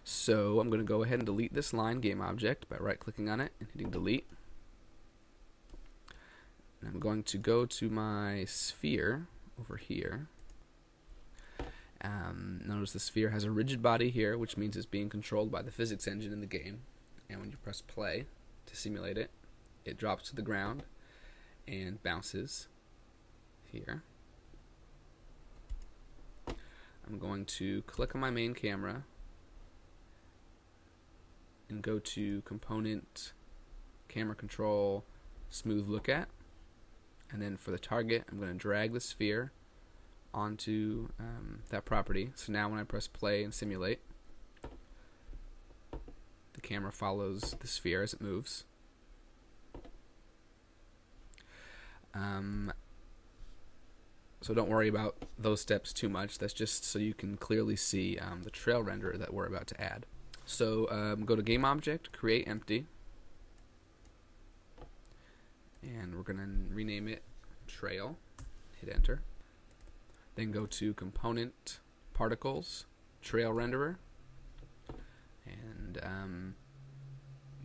So I'm going to go ahead and delete this line game object by right-clicking on it and hitting delete. And I'm going to go to my sphere over here. Notice the sphere has a rigid body here, which means it's being controlled by the physics engine in the game. And when you press play to simulate it, it drops to the ground and bounces here. I'm going to click on my main camera and go to Component, Camera Control, Smooth Look At. And then for the target, I'm going to drag the sphere onto that property. So now when I press play and simulate, the camera follows the sphere as it moves. So don't worry about those steps too much. That's just so you can clearly see the trail renderer that we're about to add. So go to Game Object, Create Empty, and we're going to rename it Trail. Hit Enter. Then go to Component, Particles, Trail Renderer, and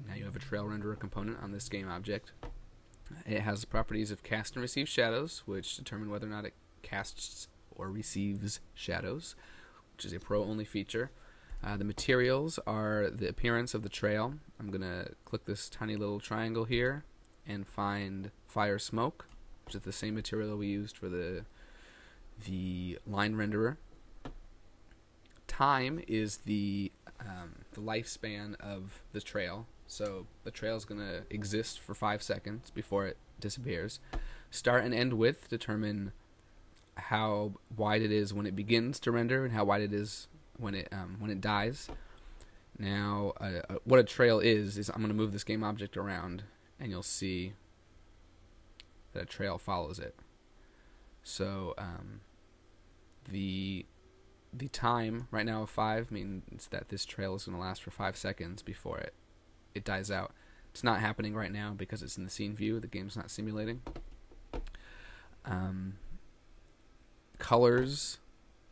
now you have a Trail Renderer component on this game object. It has the properties of cast and receive shadows, which determine whether or not it casts or receives shadows, which is a pro-only feature. The materials are the appearance of the trail. I'm going to click this tiny little triangle here and find Fire Smoke, which is the same material we used for the line renderer. Time is the lifespan of the trail. So the trail is going to exist for 5 seconds before it disappears. Start and end width determine how wide it is when it begins to render and how wide it is when it dies. Now, what a trail is I'm going to move this game object around, and you'll see that a trail follows it. So the time right now of 5 means that this trail is going to last for 5 seconds before it dies out. It's not happening right now because it's in the scene view. The game's not simulating. Colors,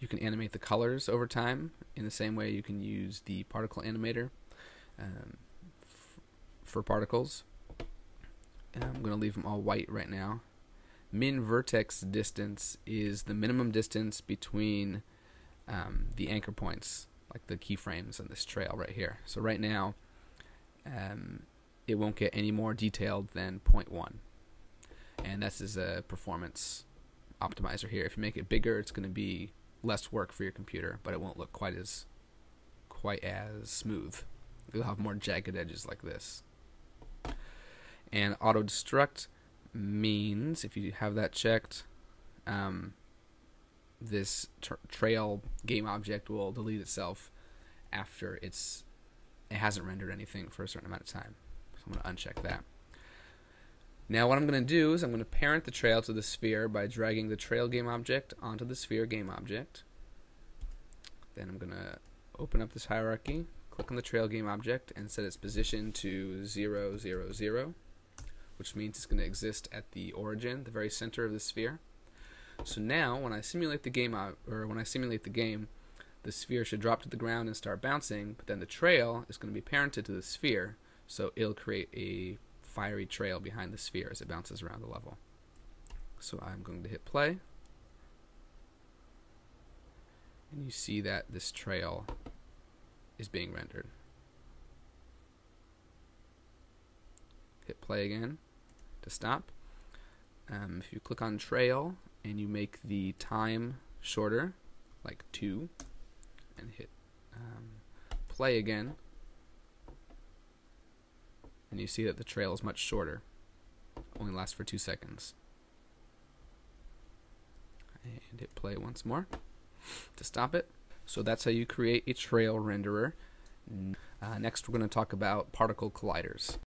you can animate the colors over time in the same way you can use the particle animator for particles. And I'm going to leave them all white right now. Min vertex distance is the minimum distance between the anchor points, like the keyframes on this trail right here. So right now, it won't get any more detailed than 0.1, and this is a performance optimizer here. If you make it bigger, it's going to be less work for your computer, but it won't look quite as smooth. You'll have more jagged edges like this. And auto destruct means, if you have that checked, this trail game object will delete itself after it hasn't rendered anything for a certain amount of time. So I'm going to uncheck that. Now what I'm going to do is I'm going to parent the trail to the sphere by dragging the trail game object onto the sphere game object. Then I'm going to open up this hierarchy, click on the trail game object, and set its position to 0, 0, 0, which means it's going to exist at the origin, the very center of the sphere. So now when I simulate the game, the sphere should drop to the ground and start bouncing, but then the trail is going to be parented to the sphere, so it'll create a fiery trail behind the sphere as it bounces around the level. So I'm going to hit play, and you see that this trail is being rendered. Hit play again to stop. If you click on trail and you make the time shorter, like 2, and hit play again, and you see that the trail is much shorter, only lasts for 2 seconds. And hit play once more to stop it. So that's how you create a trail renderer. Next we're going to talk about particle colliders.